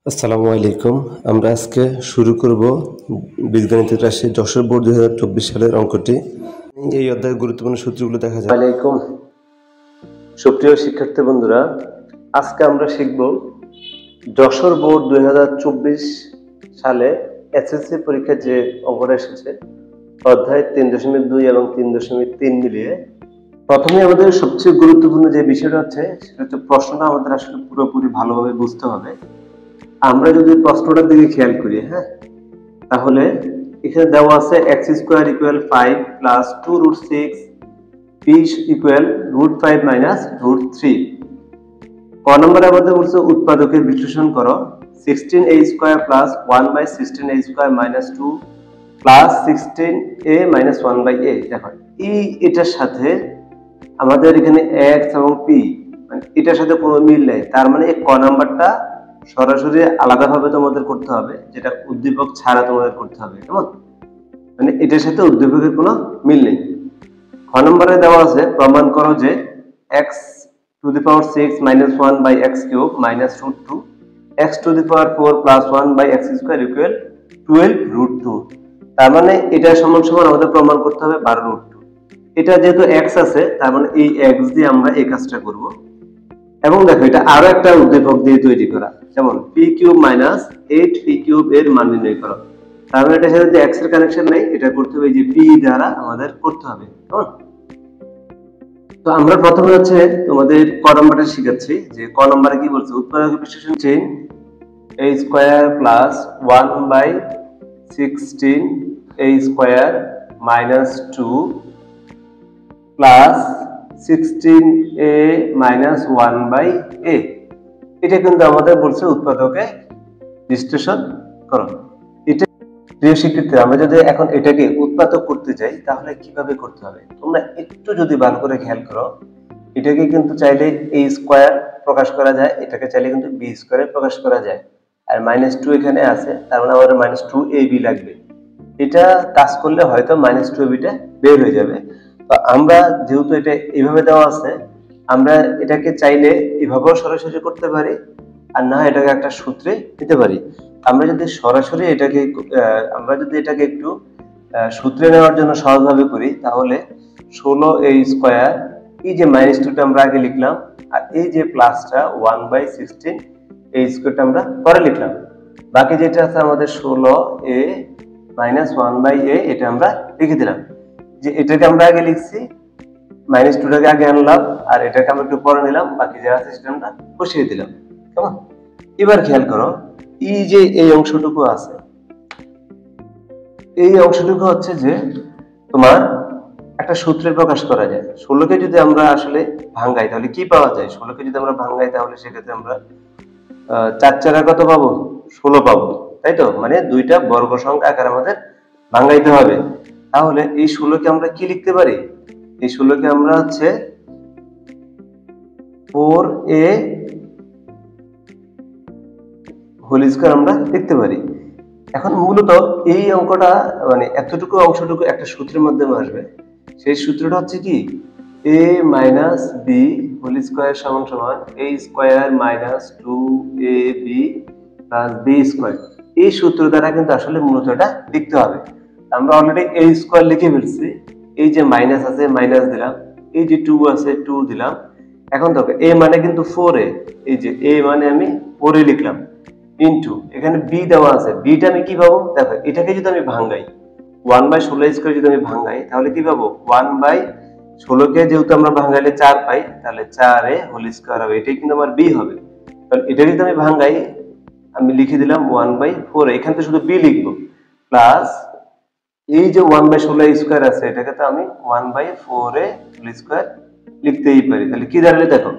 আসসালামু আলাইকুম। আমরা আজকে শুরু করব বীজগণিতের রাশি যশোর বোর্ড 2024 সালের অঙ্কটি। এই অধ্যায়ের গুরুত্বপূর্ণ সূত্রগুলো দেখা যায়। আলাইকুম সুপ্রিয় শিক্ষার্থী বন্ধুরা, আজকে আমরা শিখব যশোর বোর্ড 2024 সালে এসএসসি পরীক্ষায় যে অঙ্কটা এসেছে অধ্যায় 3.2 এবং 3.3 মিলিয়ে। প্রথমে আমাদের সবচেয়ে গুরুত্বপূর্ণ যে বিষয়টা হচ্ছে সেটা হচ্ছে প্রশ্নটা আমাদের আসলে পুরোপুরি ভালোভাবে বুঝতে হবে। আমরা যদি প্রশ্নটার দিকে খেয়াল করি, তাহলে এখানে দেওয়া আছে x square equal 5 plus 2 root 6 p equal root 5 minus root 3। ক নম্বরে আমাদের বলছে উৎপাদকের বিশ্লেষণ করো 16a square plus 1 by 16a square minus 2 plus 16a minus 1 by a। দেখো এটার সাথে আমাদের এখানে x এবং p মানে এটার সাথে কোনো মিল নেই, তার মানে ক নাম্বারটা সরাসরি আলাদাভাবে তোমাদের করতে হবে, যেটা উদ্দীপক ছাড়া তোমাদের করতে হবে। কেমন? মানে এটার সাথে উদ্দীপকের কোনো মিল নেই। খ নম্বরে দেওয়া আছে প্রমাণ করো যে x to the power 6 minus 1 by x cube minus root 2 x to the power 4 plus 1 by x square equal 12 root 2। তার মানে এটা সমান সমান আমাদের প্রমাণ করতে হবে 12 রুট 2। এটা যেহেতু x আছে তার মানে এই x দিয়ে আমরা এই কাজটা করব। এবং দেখো এটা আরো একটা উদ্দীপক দিয়ে তৈরি করা, যেমন p cube minus 8 p cube এর মান নির্ণয় করো। তার মানে এটার সাথে যে x এর কানেকশন নাই, এটা করতে হবে যে p দ্বারা আমাদের করতে হবে। তো আমরা প্রথমে হচ্ছে তোমাদের ক নম্বরটা শিখাচ্ছি যে ক নম্বরে কি বলছে উৎপাদকের বিশ্লেষণ চেইন a square plus 1 by 16 a square minus 2 plus 16a minus 1 by a। এটা কিন্তু আমাদের বলছে উৎপাদকে বিশ্লেষণ করো। এটা প্রিয় শিক্ষার্থী, আমরা যদি এখন এটাকে উৎপাদক করতে যাই তাহলে কিভাবে করতে হবে তোমরা একটু যদি ভালো করে খেয়াল করো। এটাকে কিন্তু চাইলে a স্কয়ার প্রকাশ করা যায়, এটাকে চাইলে কিন্তু b স্কয়ারে প্রকাশ করা যায়। আর মাইনাস 2 এখানে আছে, তার মানে আমাদের মাইনাস 2ab লাগবে। এটা কাজ করলে হয়তো মাইনাস 2ab টা বের হয়ে যাবে। তো আমরা যেহেতু এটা এইভাবে দেওয়া আছে, আমরা এটাকে চাইলে এভাবেও সরাসরি করতে পারি, আর না এটাকে একটা সূত্রে নিতে পারি। আমরা যদি সরাসরি এটাকে একটু সূত্রে নেওয়ার জন্য সহজভাবে করি তাহলে 16a স্কয়ার, এই যে মাইনাস 2টা আমরা আগে লিখলাম, আর এই যে প্লাসটা 1 বাই 16 এই স্কয়ারটা আমরা পরে লিখলাম। বাকি যেটা আছে আমাদের 16a মাইনাস 1 বাই a, এটা আমরা লিখে দিলাম। যে এটাকে আমরা আগে লিখছি, মাইনাস 2টাকে আগে আনলাম, আর এটাকে আমরা একটু পরে নিলাম, বাকি যা আছে সেটা আমরা বসিয়ে দিলাম। কেমন? এবার খেয়াল করো এই যে এই অংশটুকু আছে, এই অংশটুকু হচ্ছে যে তোমার একটা সূত্রে প্রকাশ করা যায়। 16কে যদি আমরা আসলে ভাঙাই তাহলে কি পাওয়া যায়? 16কে যদি আমরা ভাঙাই তাহলে সেক্ষেত্রে আমরা 4 4 কত পাবো? 16 পাবো, তাই তো? মানে দুইটা বর্গ সংখ্যা আকারে আমাদের ভাঙাইতে হবে। তাহলে এই 16কে আমরা কি লিখতে পারি? এই 16কে আমরা হচ্ছে 4a হোল স্কয়ার আমরা লিখতে পারি। এখন মূলত এই অঙ্কটা মানে এতটুকু অংশটুকু একটা সূত্রের মাধ্যমে আসবে। সেই সূত্রটা হচ্ছে কি a minus b whole square সমান সমান a square minus 2ab plus b square. এই সূত্র দ্বারা কিন্তু আসলে মূলত এটা লিখতে হবে। আমরা অলরেডি a স্কয়ার লিখে ফেলছি, এই যে মাইনাস আছে মাইনাস দিলাম, এই যে 2 আছে 2 দিলাম। এখন দেখো a মানে কিন্তু 4a, এই যে a মানে আমি 4a লিখলাম, ইনটু এখানে b দেওয়া আছে, b টা আমি কি পাবো? দেখো এটাকে যদি আমি ভাঙাই 1 বাই 16 স্কয়ার যদি আমি ভাঙাই তাহলে কি পাবো? 1 বাই 16 কে যেহেতু আমরা ভাঙাইলে 4 পাই, তাহলে 4a হোল স্কয়ার হবে, এটাই কিন্তু আমার b হবে। তাহলে এটা যদি আমি ভাঙাই আমি লিখে দিলাম 1 বাই 4, এখান থেকে শুধু b লিখবো, প্লাস এই যে 1 বাই 16 স্কয়ার আছে এটাকে তো আমি 1 বাই 4a হোল স্কয়ার লিখতেই পারি। তাহলে কি দাঁড়ালে দেখো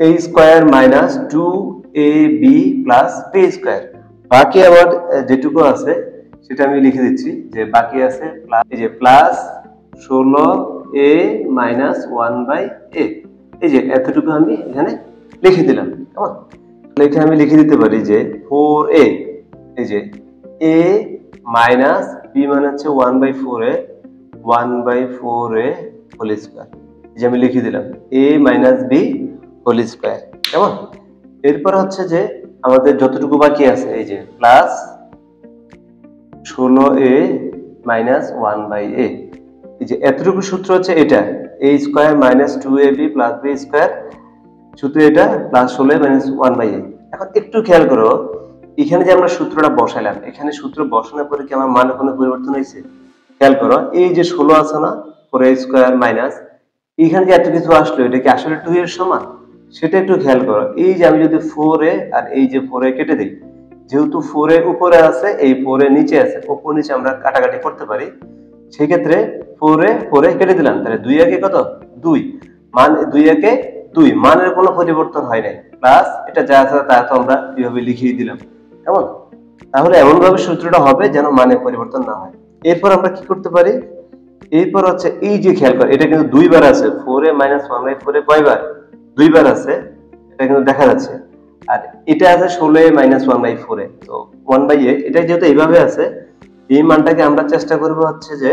a square minus 2ab plus b square. বাকি আমার যেটুকু আছে সেটা আমি লিখে দিচ্ছি, যে বাকি আছে এই যে plus 16a minus 1 by a, এই যে এতটুকু আমি এখানে লিখে দিলাম। কেমন? তাহলে এখানে আমি লিখে দিতে পারি যে 4a, এই যে a মাইনাস b মানে হচ্ছে 1 by 4a, 1 by 4a whole square, এই যে আমি লিখে দিলাম a minus b whole square. কেমন? এরপর হচ্ছে যে আমাদের যতটুকু বাকি আছে এই যে প্লাস 16a মাইনাস 1/a, এই যে এতটুকু সূত্র হচ্ছে এটা a square minus 2ab plus b square, সূত্র এটা প্লাস 16 মাইনাস 1/a। এখন একটু খেয়াল করো এখানে যে আমরা সূত্রটা বসাইলাম, এখানে সূত্র বসানোর পরে কি আমার মানে কোনো পরিবর্তন হয়েছে? খেয়াল করো এই যে 16 আছে না 4a স্কয়ার মাইনাস এখানে যে এত কিছু আসলো এটা কি আসলে 2 এর সমান? সেটা একটু খেয়াল করো। এই যে আমি যদি 4a আর এই যে 4a কেটে দিই, যেহেতু 4a উপরে আছে এই 4a নিচে আছে, উপর নিচে আমরা কাটাকাটি করতে পারি, সেই ক্ষেত্রে 4a কেটে দিলাম, তাহলে 2 একে কত 2, মান 2 একে 2, মানের কোনো পরিবর্তন হয় নাই, প্লাস এটা যা আছে তা তো আমরা এইভাবে লিখিয়ে দিলাম কেমন। তাহলে এমন ভাবে সূত্রটা হবে যেন মানে পরিবর্তন না হয়। এরপর আমরা কি করতে পারি, এরপর হচ্ছে এই যে খেয়াল কর এটা কিন্তু দুইবার আছে, 4a মাইনাস 1/4 কয়বার? দুইবার আছে, এটা কিন্তু দেখা যাচ্ছে। আর এটা আছে 16a মাইনাস 1/4, তো 1/a এটা যেহেতু এইভাবে আছে, এই মানটাকে আমরা চেষ্টা করব হচ্ছে যে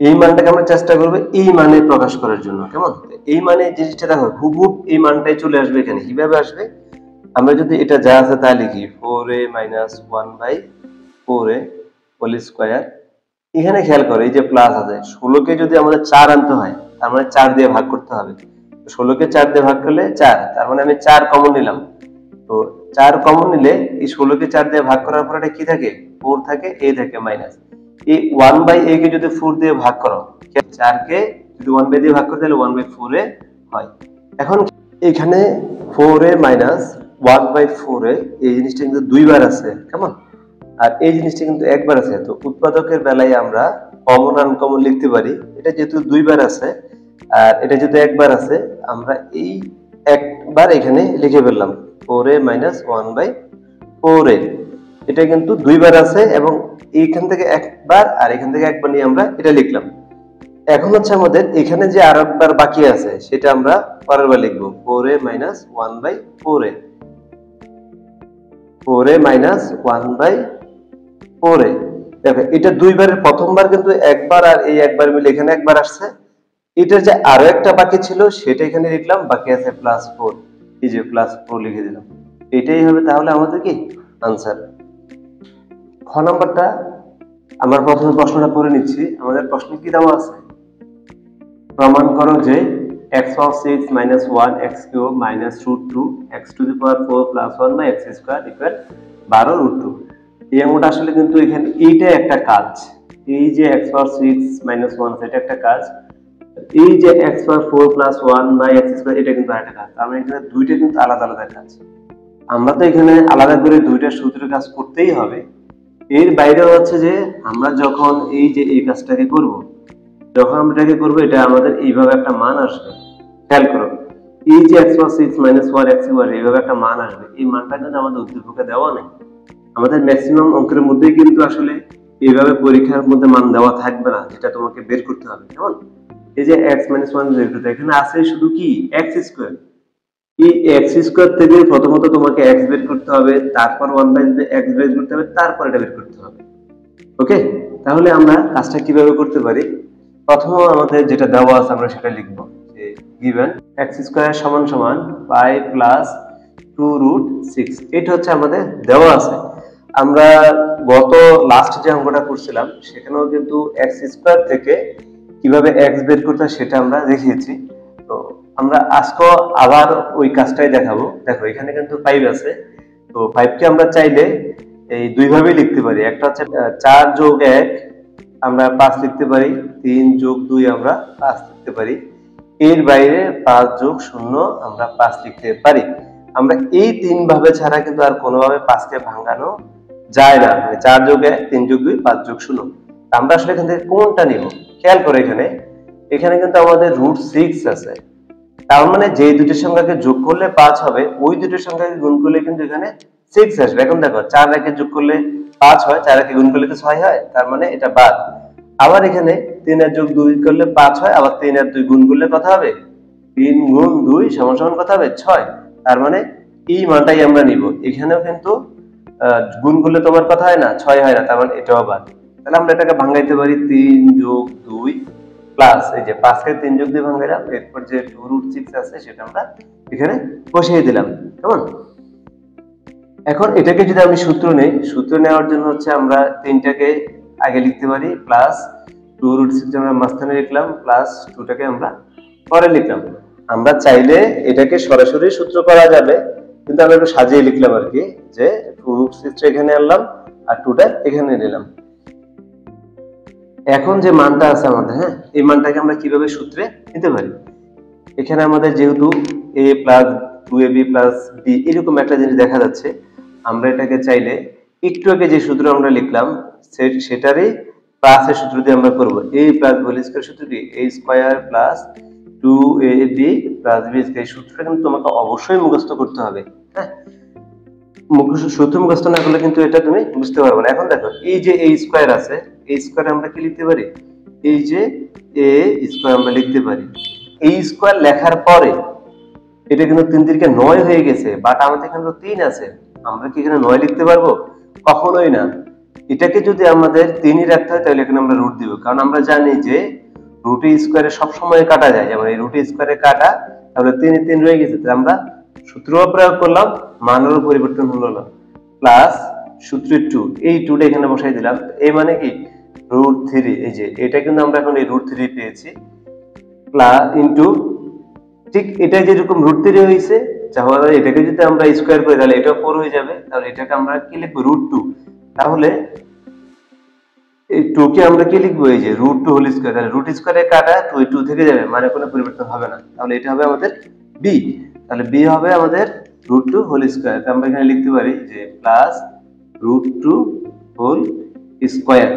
এই মানটাকে আমরা চেষ্টা করব এই মানে প্রকাশ করার জন্য কেমন। এই মানে জিনিসটা দেখো হুবহুব এই মানটাই চলে আসবে এখানে, কিভাবে আসবে? আমরা যদি এটা যা আছে তা লিখি 4a minus 1/4a whole square, এখানে খেয়াল করো এই যে প্লাস আছে, 16 কে যদি আমাদের 4 আনতে হয় তার মানে 4 দিয়ে ভাগ করতে হবে, 16 কে 4 দিয়ে ভাগ করলে 4, তার মানে আমি 4 কমন নিলাম, তো 4 কমন নিলে এই 16 কে 4 দিয়ে ভাগ করার পর এটা কি থাকে 4 থাকে, a থাকে মাইনাস এই 1/a কে যদি 4 দিয়ে ভাগ করো, 4 কে যদি 1/a দিয়ে ভাগ করো তাহলে 1/4a হয়। এখন এখানে 4a মাইনাস 1/4a এই জিনিসটা কিন্তু দুইবার আছে কেমন, আর এই জিনিসটা কিন্তু একবার আছে, তো উৎপাদকের বেলায় আমরা কমন আনকমন লিখতে পারি, এটা যেহেতু দুইবার আছে আর এটা যেহেতু একবার আছে আমরা এই একবার এখানে লিখে ফেললাম 4a মাইনাস 1/4a, এটা কিন্তু দুইবার আছে এবং এইখান থেকে একবার আর এখান থেকে একবার নিয়ে আমরা এটা লিখলাম। এখন হচ্ছে আমাদের এখানে যে আর একবার বাকি আছে সেটা আমরা পরের বার লিখবো 4a minus 1/4a, 4a minus 1/4a। দেখো এটা দুইবারের প্রথমবার কিন্তু একবার আর এই একবার মিলে এখানে একবার আসছে, এটার যে আরো একটা বাকি ছিল সেটা এখানে লিখলাম, বাকি আছে +4, এই যে +4 লিখে দিলাম, এটাই হবে তাহলে আমাদের কি আনসার। খ নাম্বারটা আমরা প্রথমে প্রশ্নটা পড়ে নিচ্ছি, আমাদের প্রশ্নে কি দেওয়া আছে, প্রমাণ করো যে x of 6 minus 1 x cube minus root 2 x to the power 4 plus 1 by x square equal 12 root 2। এই অঙ্কটা আসলে কিন্তু এখানে এইটা একটা কাজ, এই যে x power 6 minus 1 এটা একটা কাজ, এই যে x power 4 plus 1 by x square এটা কিন্তু আরেকটা কাজ, আমরা এখানে দুইটা কিন্তু আলাদা আলাদা কাজ, আমরা তো এখানে আলাদা করে দুইটা সূত্রের কাজ করতেই হবে। এর বাইরে হচ্ছে যে আমরা যখন এই যে এই কাজটাকে করব, যখন আমরা এটাকে করবো এটা আমাদের এইভাবে একটা মান আসবে, খেয়াল করো এই যে x plus 6 minus 1 x square এইভাবে একটা মান আসবে, এই মানটা কিন্তু আমাদের উদ্দীপকে দেওয়া নেই, আমাদের ম্যাক্সিমাম অঙ্কের মধ্যেই কিন্তু আসলে এইভাবে পরীক্ষার মধ্যে মান দেওয়া থাকবে না, যেটা তোমাকে বের করতে হবে কেমন। এই যে x minus 1 বের করতে এখানে আছে শুধু কি x স্কয়ার, এই x স্কয়ার থেকে প্রথমত তোমাকে x বের করতে হবে, তারপর 1/x বের করতে হবে, তারপর এটা বের করতে হবে। ওকে, তাহলে আমরা কাজটা কিভাবে করতে পারি, প্রথমে আমাদের যেটা দেওয়া আছে আমরা সেটা লিখব যে given x স্কয়ার সমান সমান 5 প্লাস 2 রুট 6, এটা হচ্ছে আমাদের দেওয়া আছে। আমরা গত লাস্ট যে অঙ্কটা করছিলাম সেখানেও কিন্তু x স্কয়ার থেকে কিভাবে x বের করতে হয় সেটা আমরা দেখিয়েছি, তো আমরা আজকে আবার ওই কাজটাই দেখাবো। দেখো এখানে কিন্তু 5 আছে, তো 5 কে আমরা চাইলে এই দুই ভাবে লিখতে পারি, একটা হচ্ছে 4 যোগ 1 আমরা 5 লিখতে পারি, 3 যোগ 2 আমরা 5 লিখতে পারি, এর বাইরে 5 যোগ 0 আমরা 5 লিখতে পারি। আমরা এই তিন ভাবে ছাড়া কিন্তু আর কোনোভাবে 5 কে ভাঙানো যায় না, মানে 4 যোগ 1 3 যোগ 2 5 যোগ 0। আমরা আসলে এখান থেকে কোনটা নিব, খেয়াল করো এখানে কিন্তু আমাদের √6 আছে, তার মানে যে দুটি সংখ্যাকে যোগ করলে 5 হবে ওই দুটি সংখ্যাকে গুণ করলে কিন্তু এখানে 6 আসবে। এখন দেখো 4 একে যোগ করলে 5 হয়, 4 একে গুণ করলে তো 6 হয়, তার মানে এটা বাদ। আবার এখানে 3 এর যোগ 2 করলে 5 হয়, আবার 3 এর 2 গুণ করলে কত হবে, 3 গুণ 2 সমান সমান কত হবে 6, তার মানে এই মানটাই আমরা নিব। এখানেও কিন্তু গুণ করলে তোমার কথা হয় না 6 হয় না, তার মানে এটাও বাদ। তাহলে আমরা এটাকে ভাঙাইতে পারি 3 যোগ 2 প্লাস এই যে 5 কে 3 যোগ দিয়ে ভাঙাইলাম, এরপর যে 2√6 আছে সেটা আমরা এখানে বসিয়ে দিলাম। কেমন? এখন এটাকে যদি আমি সূত্র নেই, সূত্র নেওয়ার জন্য হচ্ছে আমরা 3টাকে আগে লিখতে পারি, প্লাস 2√6 আমরা মাঝখানে লিখলাম, প্লাস 2টাকে আমরা পরে লিখলাম। আমরা চাইলে এটাকে সরাসরি সূত্র করা যাবে, কিন্তু আমরা একটু সাজিয়ে লিখলাম আর কি, যে 2√6 এখানে আনলাম আর 2টা এখানে নিলাম। এখন যে মানটা আছে আমাদের, হ্যাঁ, এই মানটাকে আমরা কিভাবে সূত্রে নিতে পারি? এখানে আমাদের যেহেতু a plus 2ab plus b এরকম একটা জিনিস দেখা যাচ্ছে, আমরা এটাকে চাইলে একটু আগে যে সূত্র আমরা লিখলাম সেটারই প্লাসের সূত্র দিয়ে আমরা করব। a প্লাস হোল স্কয়ার সূত্র কি? a square plus 2ab plus b square. এই সূত্রটা কিন্তু তোমাকে অবশ্যই মুখস্থ করতে হবে, হ্যাঁ। সূত্র মুখস্থ না করলে কিন্তু এটা তুমি বুঝতে পারবে না। এখন দেখো, এই যে a স্কয়ার আছে, a স্কয়ার আমরা কি লিখতে পারি? এই যে a স্কয়ার আমরা লিখতে পারি। a স্কয়ার লেখার পরে এটা কিন্তু 3 3 9 হয়ে গেছে, বাট আমাদের এখানে তো 3 আছে, আমরা কি এখানে 9 লিখতে পারবো? কখনোই না। এটাকে যদি আমাদের 3ই রাখতে হয় তাহলে এখানে আমরা রুট দিব, কারণ আমরা জানি যে রুট স্কয়ারে সব সময় কাটা যায়, যেমন এই রুট স্কয়ারে কাটা, তাহলে 3 3 রয়ে গেছে, তাহলে আমরা সূত্র প্রয়োগ করলাম, মানেরও পরিবর্তন হলো না, প্লাস সূত্র 2, এই 2টা এখানে বসাই দিলাম। এই মানে কি? √3, এই যে এটা কিন্তু আমরা এখন এই √3 পেয়েছি, প্লাস ইনটু, ঠিক এটা যেরকম √3 হয়েছে, তাহলে এটাকে যদি আমরা স্কয়ার করি তাহলে এটাও 4 হয়ে যাবে, তাহলে এটাকে আমরা কি লিখবো? √2। তাহলে এই 2 কে আমরা কি লিখবো? এই যে √2 হোল স্কয়ার, তাহলে রুট স্কয়ারে কাটা 2 থেকে যাবে, মানে কোনো পরিবর্তন হবে না, তাহলে এটা হবে আমাদের b। তাহলে b হবে আমাদের √2 হোল স্কয়ার। আমরা এখানে লিখতে পারি যে প্লাস √2 হোল স্কয়ার।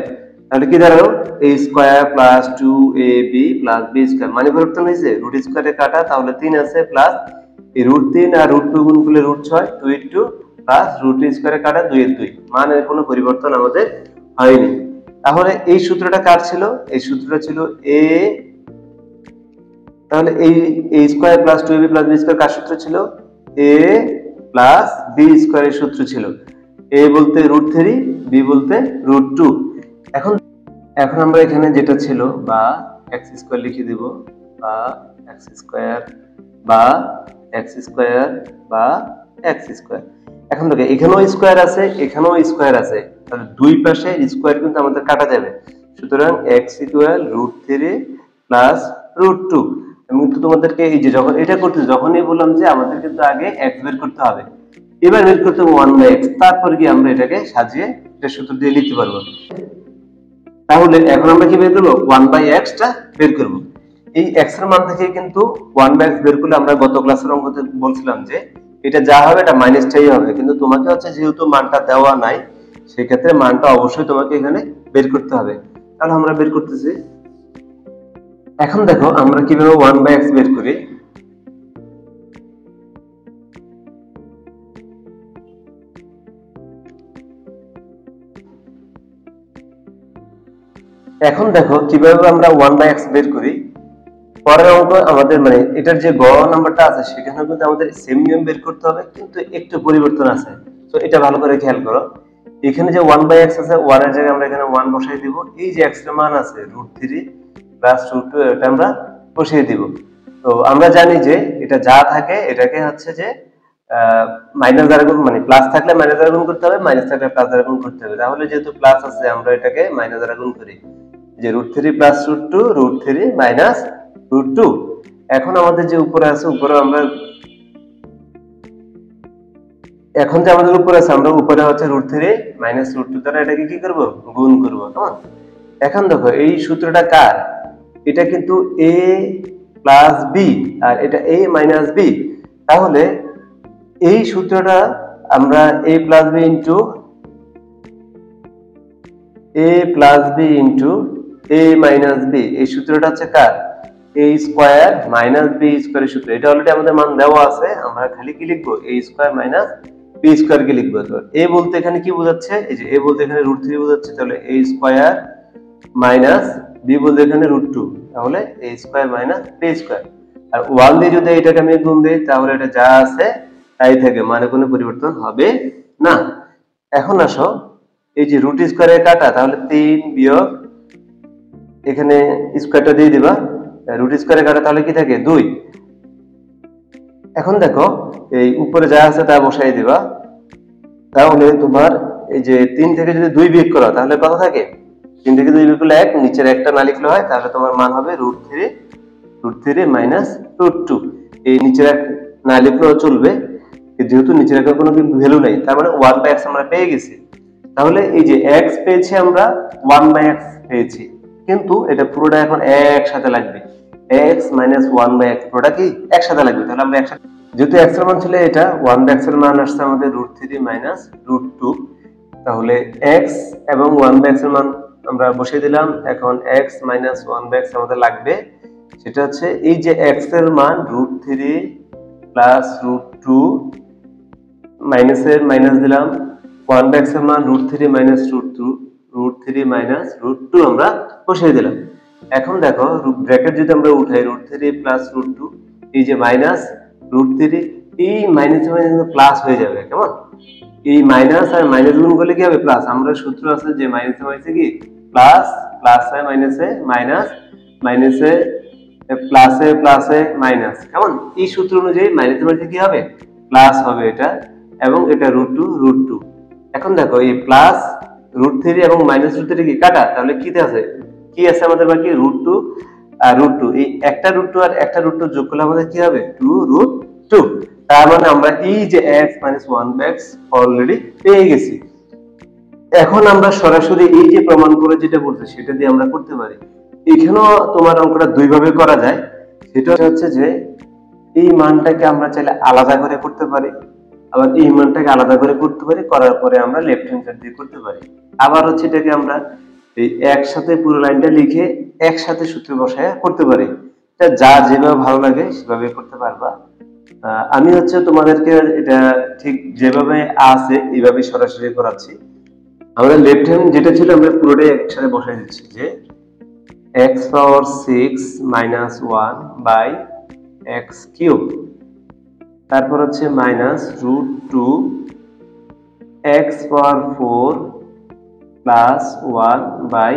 তাহলে কি দাঁড়ালো? a square plus 2ab plus b square, মানে পরিবর্তন হয়েছে, রুট স্কয়ারে কাটা, তাহলে 3 আছে, প্লাস এই √3 আর √2 গুণ করলে √6, 2 প্লাস রুট স্কয়ারে কাটা 2 এর 2, মানে কোনো পরিবর্তন আমাদের হয়নি। তাহলে এই সূত্রটা কার ছিল? এই সূত্রটা ছিল a, তাহলে এই a square plus 2ab plus b square কার সূত্র ছিল? a প্লাস b স্কয়ারের সূত্র ছিল। a বলতে √3, b বলতে √2। এখন আমরা এখানে যেটা ছিল, বা x স্কয়ার লিখে দিব, বা x স্কয়ার, বা x স্কয়ার, বা x স্কয়ার। এখন দেখো, এখানেও স্কয়ার আছে, এখানেও স্কয়ার আছে, তাহলে দুই পাশে স্কয়ার কিন্তু আমাদের কাটা যাবে, সুতরাং x ইকুয়াল √3 প্লাস √2। আমি কিন্তু তোমাদেরকে এই যে যখন এটা করতে, যখনই বললাম যে আমাদের কিন্তু আগে x বের করতে হবে, এবার বের করতে হবে 1/x, তারপর কি আমরা এটাকে সাজিয়ে এটা সূত্র দিয়ে লিখতে পারবো। তাহলে এখন আমরা কি বের করবো? 1/x টা বের করব। এই x এর মান থেকে কিন্তু 1/x বের করলে, আমরা গত ক্লাসের অঙ্কতে বলছিলাম যে এটা যা হবে এটা মাইনাসটাই হবে, কিন্তু তোমাকে হচ্ছে যেহেতু মানটা দেওয়া নাই, সেই ক্ষেত্রে মানটা অবশ্যই তোমাকে এখানে বের করতে হবে। তাহলে আমরা বের করতেছি। এখন দেখো আমরা কিভাবে 1/x বের করি। এখন দেখো কিভাবে আমরা 1/x বের করি। পরের অঙ্ক আমাদের, মানে এটার যে গ নাম্বারটা আছে সেখানে কিন্তু আমাদের সেম নিয়ম বের করতে হবে, কিন্তু একটু পরিবর্তন আছে, তো এটা ভালো করে খেয়াল করো। এখানে যে 1/x আছে, 1 এর জায়গায় আমরা এখানে 1 বসাই দিব, এই যে x এর মান আছে √3 প্লাস √2, এটা আমরা বসিয়ে দিব। তো আমরা জানি যে এটা যা থাকে এটাকে হচ্ছে যে মাইনাস দ্বারা গুণ, মানে প্লাস থাকলে মাইনাস দ্বারা গুণ করতে হবে, মাইনাস থাকলে প্লাস দ্বারা গুণ করতে হবে। তাহলে যেহেতু প্লাস আছে আমরা এটাকে মাইনাস দ্বারা গুণ করি, যে √3 প্লাস √2, √3 মাইনাস √2। এখন আমাদের যে উপরে আছে, উপরে আমরা এখন যে আমাদের উপরে আছে, আমরা উপরে হচ্ছে √3 মাইনাস √2 দ্বারা এটাকে কি করব? গুণ করব। কেমন? এখন দেখো এই সূত্রটা কার? এটা কিন্তু a প্লাস b, আর এটা a মাইনাস b। তাহলে এই সূত্রটা আমরা a plus b into a minus b, এই সূত্রটা হচ্ছে কার? a স্কয়ার মাইনাস b স্কয়ারের সূত্র। এটা অলরেডি আমাদের মান দেওয়া আছে, আমরা খালি কি লিখবো? a square minus b square কে লিখবো। তো a বলতে এখানে কি বোঝাচ্ছে? এই যে a বলতে এখানে √3 বোঝাচ্ছে, তাহলে a স্কয়ার মাইনাস b বলতে এখানে √2, তাহলে a square minus b square. আর 1 দিয়ে যদি এটাকে আমি গুণ দেই, তাহলে এটা যা আছে তাই থাকে, মানে কোনো পরিবর্তন হবে না। এখন আসো, এই যে রুট স্কয়ারে কাটা, তাহলে 3 বিয়োগ এখানে স্কোয়ারটা দিয়ে দিবা, রুট স্কোয়ারে কাটা তাহলে কি থাকে 2। এখন দেখো এই উপরে যা আছে তা বসাই দিবা, তাহলে তোমার এই যে 3 থেকে যদি 2 বিয়োগ করো তাহলে কত থাকে, 3 থেকে 2 বিয়োগ করলে 1, নিচের একটা না লিখলে হয়, তাহলে তোমার মান হবে √3 মাইনাস √2। এই নিচের এক না লিখলেও চলবে, যেহেতু নিচের একটা কোনো ভ্যালু নাই, তার মানে 1/x আমরা পেয়ে গেছি। তাহলে এই যে x পেয়েছি আমরা, 1/x পেয়েছি, কিন্তু এটা পুরোটা এখন একসাথে লাগবে, x মাইনাস 1/x পুরোটা কি একসাথে লাগবে। তাহলে আমরা একসাথে, যেহেতু x এর মান ছিল এটা, 1/x এর মান আসছে আমাদের √3 মাইনাস √2, তাহলে x এবং 1/x এর মান আমরা বসিয়ে দিলাম। এখন x মাইনাস 1/x আমাদের লাগবে, সেটা হচ্ছে এই যে x এর মান √3 প্লাস √2 মাইনাসের মাইনাস দিলাম, 1/x এর মান √3 মাইনাস √3 মাইনাস √2 আমরা বসিয়ে দিলাম। এখন দেখো ব্র্যাকেট যদি আমরা উঠাই, √3 প্লাস √2, এই যে মাইনাস √3, এই মাইনাস মাইনাস প্লাস হয়ে যাবে, কেমন? এই মাইনাস আর মাইনাস গুণ করলে কি হবে প্লাস। আমরা সূত্র আছে যে মাইনাসে মাইনাসে কি প্লাস, প্লাসে মাইনাসে মাইনাস, মাইনাসে প্লাসে প্লাসে মাইনাস, কেমন? এই সূত্র অনুযায়ী মাইনাসে মাইনাসে কি হবে প্লাস হবে এটা, এবং এটা √2। এখন দেখো এই প্লাস √3 এবং মাইনাস √3 কি কাটা, তাহলে কিতে আছে, কি আছে আমাদের বাকি √2 আর √2, এই একটা √2 আর একটা √2 যোগ করলে আমাদের কি হবে 2√2। তার মানে আমরা এই যে x মাইনাস 1/x অলরেডি পেয়ে গেছি। এখন আমরা সরাসরি এই যে প্রমাণ করে যেটা বলছে সেটা দিয়ে আমরা করতে পারি। এখানেও তোমার অঙ্কটা দুই ভাবে করা যায়। সেটা হচ্ছে যে এই মানটাকে আমরা চাইলে আলাদা করে করতে পারি, আবার এই মানটাকে আলাদা করে করতে পারি, করার পরে আমরা লেফট হ্যান্ড সাইড দিয়ে করতে পারি। আবার হচ্ছে এটাকে আমরা এই একসাথে পুরো লাইনটা লিখে একসাথে সূত্র বসায় করতে পারি। এটা যার যেভাবে ভালো লাগে সেভাবে করতে পারবা। আমি হচ্ছে তোমাদেরকে এটা ঠিক যেভাবে আছে এইভাবে সরাসরি করাচ্ছি। আমরা লেফট হ্যান্ড যেটা ছিল আমরা পুরোটাই একসাথে বসাই দিচ্ছি, যে x power 6 minus 1 by x cube, তারপর হচ্ছে minus √2 x power 4 plus 1 by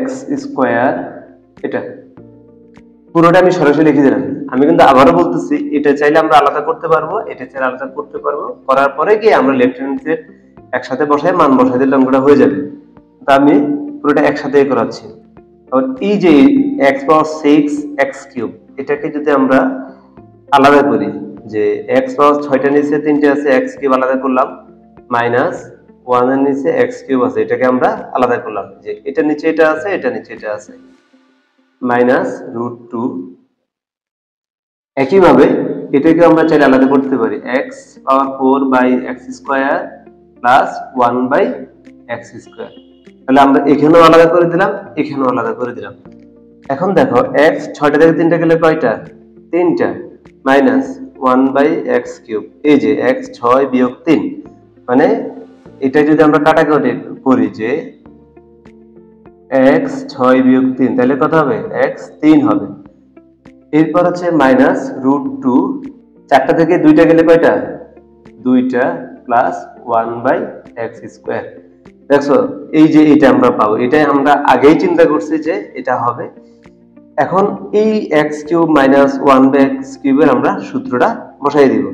x square. এটা পুরোটা আমি সরাসরি লিখে দিলাম। আমি কিন্তু আবারও বলতেছি, এটা চাইলে আমরা আলাদা করতে পারবো, এটা চাইলে আলাদা করতে পারবো, করার পরে কি আমরা লেফট হ্যান্ড সাইড একসাথে বসাই মান বসাই দিলে অঙ্কটা হয়ে যাবে। তো আমি পুরোটা একসাথে করাচ্ছি। আর এই যে x পাওয়ার 6 x কিউব, এটাকে যদি আমরা আলাদা করি, যে x পাওয়ার 6টা নিচে 3টে আছে, x কিউব আলাদা করলাম, মাইনাস 1 এর নিচে x কিউব আছে, এটাকে আমরা আলাদা করলাম, যে এটা নিচে এটা আছে, এটা নিচে এটা আছে, মাইনাস √2। একইভাবে এটাকে আমরা চাইলে আলাদা করতে পারি, x power 4 by x square plus 1 by x square. তাহলে আমরা এখানেও আলাদা করে দিলাম, এখানেও আলাদা করে দিলাম। এখন দেখো x 6টা থেকে 3টা গেলে কয়টা, 3টা, মাইনাস 1 বাই x কিউব। এই যে x 6 বিয়োগ 3, মানে এটা যদি আমরা কাটাকাটি করি, যে x 6 বিয়োগ 3, তাহলে কত হবে, x 3 হবে। এরপর হচ্ছে মাইনাস √2, 4টা থেকে 2টা গেলে কয়টা, 2টা, প্লাস 1 বাই x স্কয়ার। দেখো এই যে এটা আমরা পাবো, এটাই আমরা আগেই চিন্তা করছি যে এটা হবে। এখন এই x cube minus 1 by x কিউবের আমরা সূত্রটা বসাই দিব।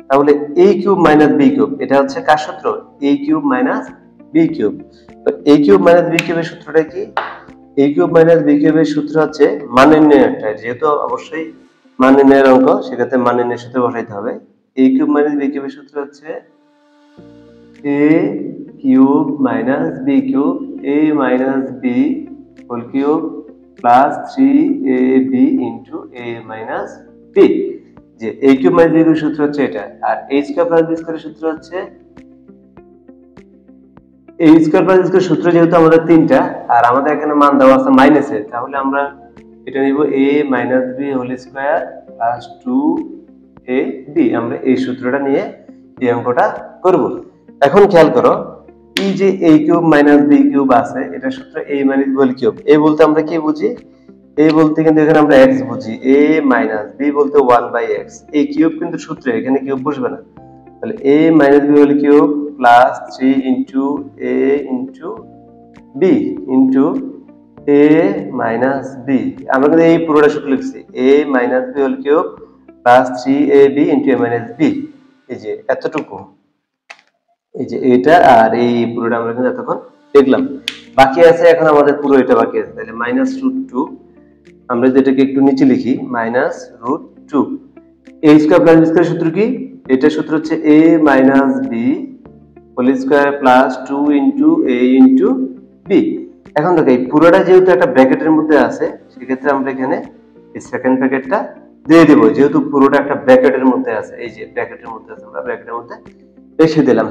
তাহলে a cube minus b cube, এটা হচ্ছে কার সূত্র, a cube minus b cube. তো a কিউব মাইনাস b কিউবের সূত্রটা কি, a কিউব মাইনাস b কিউবের সূত্র হচ্ছে মান নির্ণয়টা, যেহেতু অবশ্যই মান নির্ণয়ের অঙ্ক, সেক্ষেত্রে মান নির্ণয়ের সূত্র বসাইতে হবে। a কিউব মাইনাস b কিউবের সূত্র হচ্ছে a cube minus b cube, a minus b whole cube plus 3ab into a minus b। যে a কিউব মাইনাস b কিউবের সূত্র হচ্ছে এটা, আর a স্কয়ার প্লাস b স্কয়ারের সূত্র হচ্ছে a square plus b square সূত্র, যেহেতু আমাদের 3টা আর আমাদের এখানে মান দেওয়া আছে মাইনাসে, তাহলে আমরা এটা নিব a minus b whole square plus 2ab। আমরা এই সূত্রটা নিয়ে এই অঙ্কটা করব। এখন খেয়াল করো, এই যে a cube minus b cube আছে, এটা সূত্র a minus b whole cube. a বলতে আমরা কি বুঝি, a বলতে কিন্তু এখানে আমরা x বুঝি, a মাইনাস b বলতে 1 বাই x। এই কিউব কিন্তু সূত্র, এখানে কিউব বসবে না। তাহলে a minus b whole cube plus 3 into a into b into A minus B, আমরা কিন্তু এই পুরোটা সূত্র লিখছি, A minus B whole cube plus 3ab into A minus B. এই যে এতটুকু, এই যে এটা আর এই পুরোটা আমরা কিন্তু এতক্ষণ দেখলাম। বাকি আছে এখন আমাদের পুরো এটা বাকি আছে, তাহলে মাইনাস রুট টু, আমরা যেটাকে একটু নিচে লিখি minus root two. A square plus B square সূত্র কি? এটা সূত্র হচ্ছে A minus B whole square plus 2 into A into B. এখন দেখো এই পুরোটা যেহেতু একটা ব্র্যাকেটের মধ্যে আছে, সেক্ষেত্রে আমরা এখানে এই সেকেন্ড ব্র্যাকেটটা দিয়ে দেবো, যেহেতু পুরোটা একটা ব্র্যাকেটের মধ্যে আছে। এই যে ব্র্যাকেটের মধ্যে আছে, আমরা ব্র্যাকেটের মধ্যে রেখে দিলাম।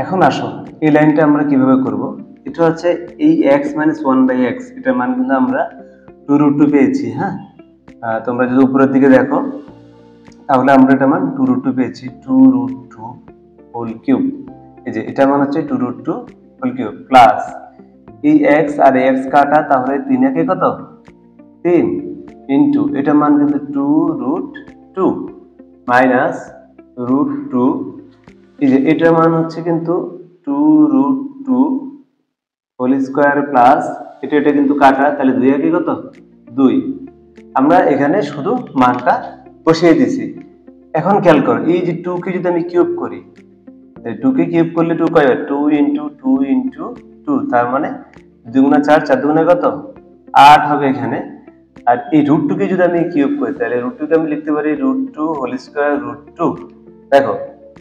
এখন আসো এই লাইনটা আমরা কিভাবে করব। এটা হচ্ছে এই x মাইনাস 1/x, এটার মান কিন্তু আমরা 2 রুট 2 পেয়েছি। হ্যাঁ, তোমরা যদি উপরের দিকে দেখো তাহলে আমরা এটা মান 2 রুট 2 পেয়েছি, 2 রুট 2 হোল কিউব। এই যে এটা মান হচ্ছে 2 রুট 2 হোল কিউব প্লাস এই x আর x কাটা, তাহলে 3 একে কত 3 ইনটু এটা মান কিন্তু 2 রুট 2 মাইনাস রুট 2, এই যে এটার মান হচ্ছে কিন্তু 2 রুট 2 হোল স্কয়ার প্লাস এটা কিন্তু কাটা, তাহলে 2 একে কত 2। আমরা এখানে শুধু মানটা বসিয়ে দিছি। এখন খেয়াল করো, এই যে 2 কে যদি আমি কিউব করি, 2 কে কিউব করলে 2 কয়বার 2 ইনটু 2 ইনটু 2, তার মানে 2 গুণা 4, 4 দুগুণে কত 8 হবে এখানে। আর এই রুট 2 কে যদি আমি কিউব করি, তাহলে রুট 2 কে আমি লিখতে পারি রুট 2 হোল স্কয়ার রুট 2। দেখো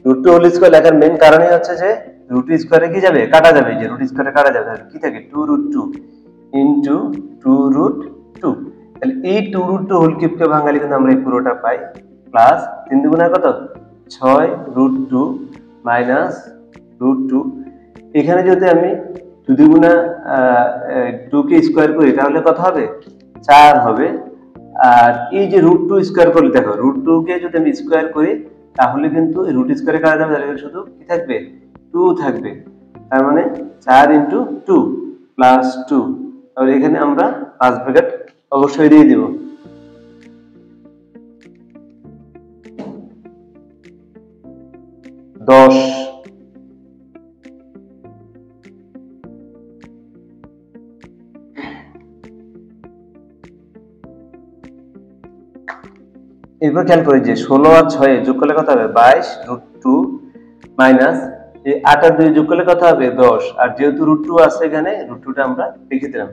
রুট 2 হোল স্কয়ার লেখার মেইন কারণই হচ্ছে যে রুট স্কয়ারে কি যাবে, কাটা যাবে। যে রুট স্কয়ারে কাটা যাবে, তাহলে কি থাকে 2 রুট 2 ইনটু 2 রুট 2। তাহলে এই 2 রুট 2 হোল কিউব কে ভাঙালে কিন্তু আমরা এই পুরোটা পাই, প্লাস 3 দুগুণে কত 6 রুট 2 মাইনাস রুট 2। এখানে যদি আমি 2 দুগুণা 2 কে স্কয়ার করি, তাহলে কত হবে 4 হবে। আর এই যে রুট 2 স্কয়ার করলে, দেখো রুট 2 কে যদি আমি স্কয়ার করি, তাহলে কিন্তু রুট স্কয়ারে কাটা যাবে, তাহলে শুধু কি থাকবে 2 থাকবে। তার মানে 4 ইনটু 2 প্লাস 2। তাহলে এখানে আমরা 5 ব্র্যাকেট অবশ্যই দিয়ে দিব। এরপর খেয়াল করি যে 16 আর 6 যোগ করলে কত হবে 22 রুট 2 মাইনাস এই 8 আর 2 যোগ করলে কত হবে 10। আর যেহেতু রুট 2 আছে এখানে, রুট 2টা আমরা লিখে দিলাম।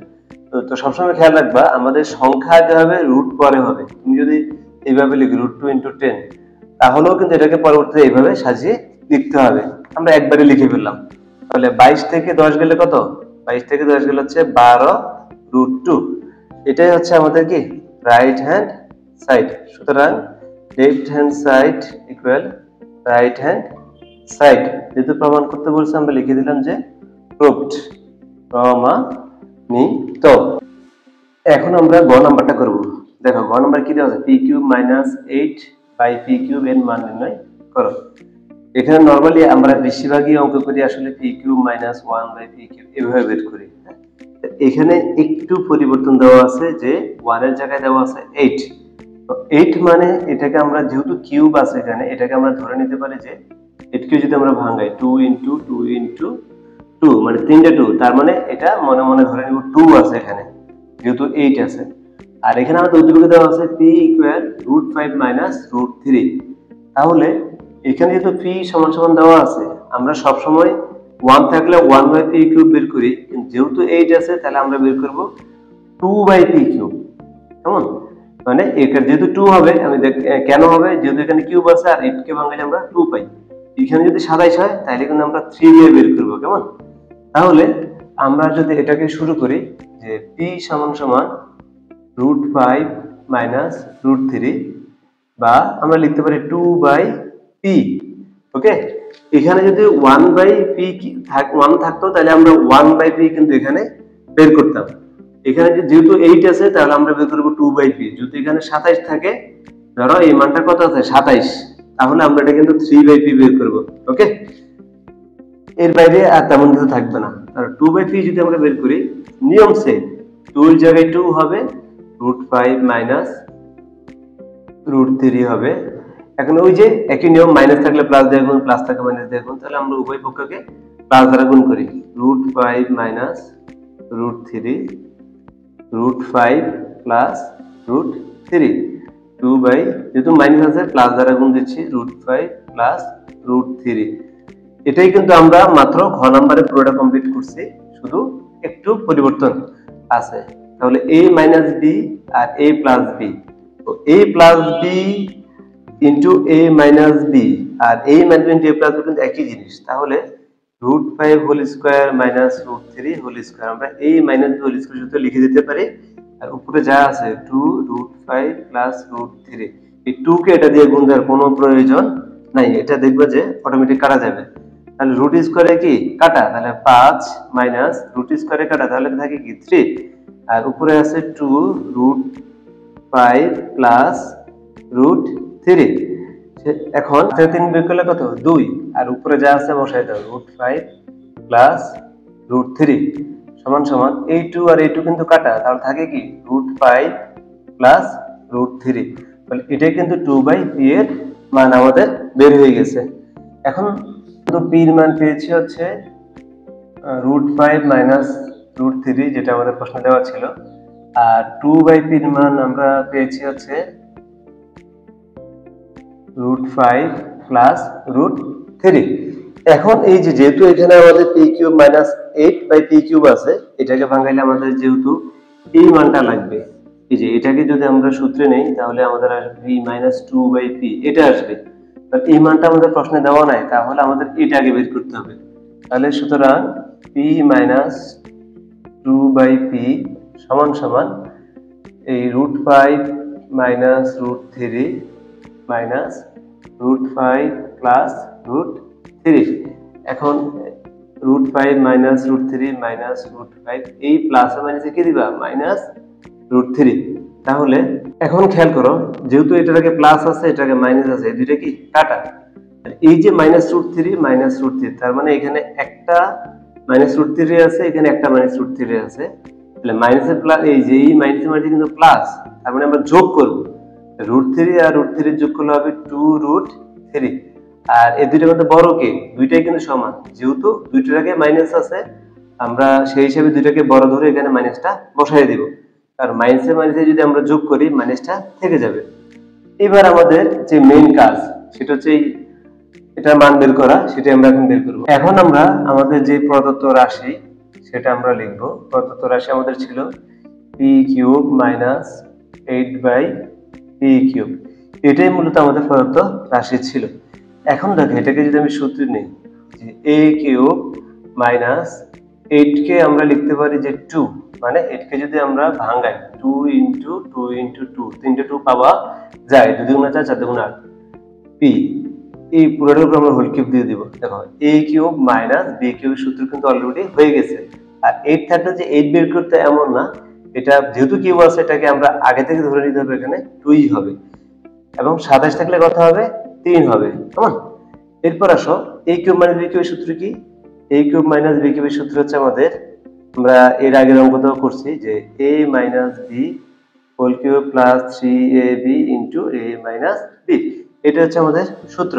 তো সবসময় খেয়াল রাখবা আমাদের সংখ্যা আগে হবে, রুট পরে হবে। তুমি যদি এইভাবে লিখো রুট 2 ইনটু 10, তাহলেও কিন্তু এটাকে পরবর্তীতে এইভাবে সাজিয়ে লিখতে হবে। আমরা একবারে লিখে ফেললাম। তাহলে 22 থেকে 10 গেলে কত, 22 থেকে 10 গেলে হচ্ছে 12 রুট 2। এটাই হচ্ছে আমাদের কি রাইট হ্যান্ড সাইড। সুতরাং left hand side equal right hand side. যেহেতু প্রমাণ করতে বলছে, আমরা লিখে দিলাম যে প্রুভড, প্রমাণিত। এখন আমরা গ নাম্বারটা করব। দেখো গ নাম্বার কি দেওয়া আছে, p cube minus 8 by p cube এর মান নির্ণয় করো। এখানে নরমালি আমরা বেশিরভাগই অঙ্ক করি আসলে p cube minus 1 by p cube এভাবে বের করি। এখানে একটু পরিবর্তন দেওয়া আছে, যে 1 এর জায়গায় দেওয়া আছে 8। 8 মানে এটাকে আমরা যেহেতু কিউব আছে এখানে, এটাকে আমরা ধরে নিতে পারি যে 8 কে যদি আমরা ভাঙাই 2 ইনটু 2 ইনটু 2, মানে 3টা 2, তার মানে এটা মনে মনে ধরে নিব 2 আছে এখানে, যেহেতু 8 আছে। আর এখানে আমাদের উদ্দীপকে দেওয়া আছে p ইকুয়াল √5 মাইনাস √3। তাহলে এখানে যেহেতু p সমান সমান দেওয়া আছে, আমরা সব সময় 1 থাকলে 1 বাই p কিউব বের করি, যেহেতু 8 আছে তাহলে আমরা বের করব 2 বাই p কিউব। কেমন, মানে এখানে যেহেতু 2 হবে, আমি কেন হবে, যেহেতু এখানে কিউব আছে আর 8 কে ভাঙালে আমরা 2 পাই। এখানে যদি 27 হয় তাহলে কিন্তু আমরা 3 দিয়ে বের করব। কেমন, তাহলে আমরা যদি এটাকে শুরু করি যে p সমান সমান √5 মাইনাস √3, বা আমরা লিখতে পারি 2 বাই p। ওকে, এখানে যদি 1 বাই p 1 থাকতো, তাহলে আমরা 1 বাই p কিন্তু এখানে বের করতাম। এখানে যেহেতু 8 আছে, তাহলে আমরা বের করব 2 বাই p। যদি এখানে 27 থাকে, ধরো এই মানটা কত আছে 27, তাহলে আমরা এটা কিন্তু 3 বাই p বের করব। ওকে, এর বাইরে আর তেমন কিছু থাকবে না। আর 2 বাই p যদি আমরা বের করি, নিয়ম সেম, 2 এর জায়গায় 2 হবে, √5 মাইনাস √3 হবে। এখন ওই যে একই নিয়ম, মাইনাস থাকলে প্লাস দিয়ে গুণ, প্লাস থাকলে মাইনাস দিয়ে গুণ, তাহলে আমরা উভয় পক্ষকে প্লাস দ্বারা গুণ করি। √5 মাইনাস √3 √5 প্লাস √3 2 বাই, যেহেতু মাইনাস আছে প্লাস দ্বারা গুণ দিচ্ছি, √5 প্লাস √3। এটাই কিন্তু আমরা মাত্র ঘ নাম্বারে পুরোটা কমপ্লিট করছি, শুধু একটু পরিবর্তন আছে। তাহলে a মাইনাস b আর a প্লাস b, তো a plus b into a minus b আর a minus b into a plus b কিন্তু একই জিনিস। তাহলে √5 whole square minus √3 whole square আমরা a minus b whole square সূত্রে লিখে দিতে পারি। আর উপরে যা আছে 2 √5 প্লাস √3, এই 2 কে এটা দিয়ে গুণ দেওয়ার কোনো প্রয়োজন নাই, এটা দেখবে যে অটোমেটিক কাটা যাবে। তাহলে রুট স্কয়ারে কি কাটা, তাহলে 5 মাইনাস রুট স্কয়ারে কাটা, তাহলে থাকে কি 3, আর উপরে আছে 2 √5 প্লাস √3। এখন 3 বিয়োগ করলে কত 2, আর উপরে যা আছে বসাই দাও √5 প্লাস √3 সমান সমান এই 2 আর এই 2 কিন্তু কাটা, তাহলে থাকে কি √5 প্লাস √3। তাহলে এটাই কিন্তু 2/p এর মান আমাদের বের হয়ে গেছে। এখন তো p এর মান পেয়েছি হচ্ছে √5 মাইনাস √3 যেটা আমাদের প্রশ্নে দেওয়া ছিল, আর 2/p এর মান আমরা পেয়েছি হচ্ছে √5 প্লাস √3। এখন এই যে যেহেতু এখানে আমাদের p cube minus 8/p cube আছে, এটাকে ভাঙাইলে আমাদের যেহেতু এই মানটা লাগবে, এই যে এটাকে যদি আমরা সূত্রে নেই তাহলে আমাদের আসবে p মাইনাস 2/p, এটা আসবে। তাহলে এই মানটা আমাদের প্রশ্নে দেওয়া নাই, তাহলে আমাদের এটাকে বের করতে হবে। তাহলে সুতরাং p মাইনাস 2/p সমান সমান এই √5 মাইনাস √3 মাইনাস √5 প্লাস √3। এখন √5 মাইনাস √3 মাইনাস √5, এই প্লাস মাইনাসে কি দিবা মাইনাস √3। তাহলে এখন খেয়াল করো, যেহেতু এটাকে প্লাস আছে এটাকে মাইনাস আছে, এই দুইটা কি কাটা, এই যে মাইনাস √3 মাইনাস √3, তার মানে এখানে একটা মাইনাস √3 আছে, এখানে একটা মাইনাস √3 আছে, তাহলে মাইনাসের প্লাস, এই যে এই মাইনাসের মাঝে কিন্তু প্লাস, তার মানে আমরা যোগ করব, √3 আর √3 যোগ করলে হবে 2√3। আর এই দুইটার মধ্যে বড় কে, দুইটাই কিন্তু সমান, যেহেতু দুইটার আগে মাইনাস আছে আমরা সেই হিসাবে দুইটাকে বড় ধরে এখানে মাইনাসটা বসাই দিব, আর মাইনাসে মাইনাসে যদি আমরা যোগ করি মাইনাসটা থেকে যাবে। এবার আমাদের যে মেইন কাজ সেটা হচ্ছে এটার মান বের করা, সেটা আমরা এখন বের করব। এখন আমরা আমাদের যে প্রদত্ত রাশি সেটা আমরা লিখব। প্রদত্ত রাশি আমাদের ছিল p cube minus 8/p cube, এটাই মূলত আমাদের প্রদত্ত রাশি ছিল। এখন দেখো এটাকে যদি আমি সূত্রে নেই যে a কিউব মাইনাস 8 কে আমরা লিখতে পারি যে 2, মানে 8 কে যদি আমরা ভাঙাই 2 ইনটু 2 ইনটু 2, 3টে 2 পাওয়া যায়, 2 দুগুণে 4 4 দুগুণে 8, p এই পুরোটার উপর আমরা হোল কিউব দিয়ে দিব। দেখো a কিউব মাইনাস b কিউবের সূত্র কিন্তু অলরেডি হয়ে গেছে, আর 8 থাকলে যে 8 বের করতে এমন না, এটা যেহেতু কিউব আছে এটাকে আমরা আগে থেকে ধরে নিতে হবে, এখানে 2ই হবে, এবং 27 থাকলে কত হবে 3 হবে, কেমন। এরপর আসো a কিউব মাইনাস b কিউবের সূত্র কি, a কিউব মাইনাস b কিউবের সূত্র হচ্ছে আমাদের, আমরা এর আগের অঙ্কটাও করছি যে a minus b whole cube plus 3ab into a minus b, এটা হচ্ছে আমাদের সূত্র।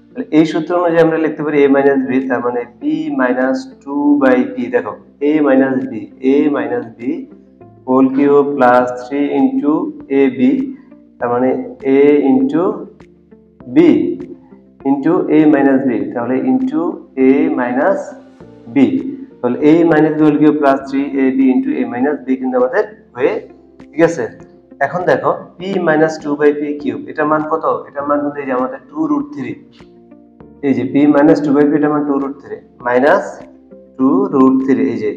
তাহলে এই সূত্র অনুযায়ী আমরা লিখতে পারি a মাইনাস b, তার মানে p মাইনাস 2/p, দেখো a minus b whole cube plus 3 into ab, তার মানে a into b into a minus b, তাহলে ইনটু a মাইনাস b, তাহলে a minus b whole cube plus 3ab into a minus b কিন্তু আমাদের হয়ে ঠিক আছে। এখন দেখো p মাইনাস 2/p কিউব, এটার মান কত, এটার মান হচ্ছে এই যে আমাদের 2√3, এই যে p মাইনাস 2/p এটার মান 2√3 মাইনাস 2√3, এই যে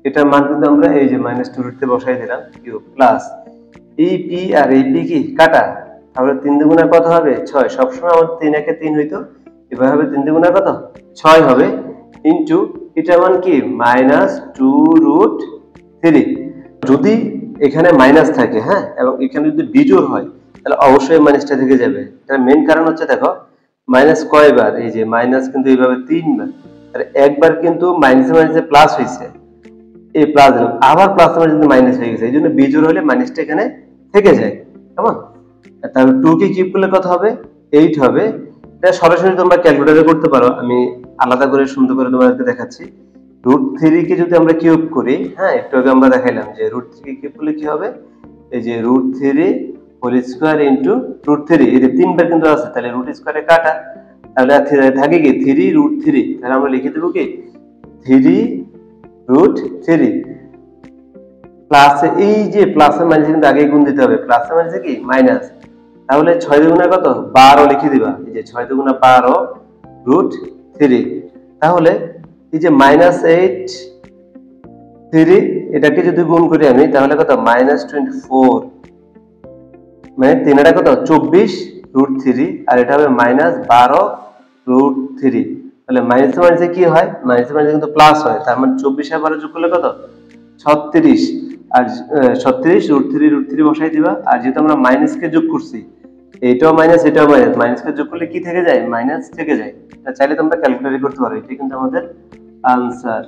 এটার মান কিন্তু আমরা এই যে মাইনাস 2√3 বসাই দিলাম কিউব প্লাস এই p আর এই p কি কাটা, তাহলে 3 দুগুণে কত হবে 6, সবসময় আমাদের 3 একে 3 হইতো, এবার হবে 3 দুগুণে কত 6 হবে, ইনটু এটার মান কি মাইনাস 2√3। যদি এখানে মাইনাস থাকে, হ্যাঁ, এবং এখানে যদি বিজোড় হয় তাহলে অবশ্যই মাইনাসটা থেকে যাবে। এটার মেইন কারণ হচ্ছে দেখো মাইনাস কয়বার, এই যে মাইনাস কিন্তু এইভাবে 3 বার, আর একবার কিন্তু মাইনাসে মাইনাসে প্লাস হয়েছে, এই প্লাস আবার প্লাস মানে যদি মাইনাস হয়ে গেছে, এই জন্য বিজোড় হলে মাইনাসটা এখানে থেকে যায়, কেমন। তাহলে 2 কে কিউব করলে কত হবে 8 হবে, এটা সরাসরি তোমরা ক্যালকুলেটরে করতে পারো, আমি আলাদা করে সুন্দর করে তোমাদেরকে দেখাচ্ছি। √3 কে যদি আমরা কিউব করি, হ্যাঁ একটু আগে আমরা দেখাইলাম যে √3 কে কিউব করলে কি হবে, এই যে √3 হোল স্কয়ার ইনটু √3, এই যে তিনবার কিন্তু আছে, তাহলে রুট স্কয়ারে কাটা, তাহলে থাকে কি 3 √3, তাহলে আমরা লিখে দেব কি 3 √3 প্লাস, এই যে প্লাসে মাইনাসে কিন্তু আগে গুণ দিতে হবে, প্লাসে মাইনাসে কি মাইনাস, তাহলে 6 দুগুণা কত 12 লিখে দিবা, এই যে 6 দুগুণা 12 √3, তাহলে এই যে -8 এটাকে যদি গুণ করি আমি, তাহলে কত -24, মানে 3 কত 24 √3, আর এটা হবে -12 √3, তাহলে মাইনাস মাইনাসে কি হয়, মাইনাস মাইনাসে কিন্তু প্লাস হয়, তার মানে 24 আর 12 যোগ করলে কত 36, আর 36 √3 বসাই দিবা, আর যেহেতু আমরা মাইনাস কে যোগ করছি, এটাও মাইনাস এটাও মাইনাস, মাইনাস কে যোগ করলে কি থেকে যায়, মাইনাস থেকে যায়, চাইলে তোমরা ক্যালকুলেট করতে পারো, এটা কিন্তু আমাদের আনসার।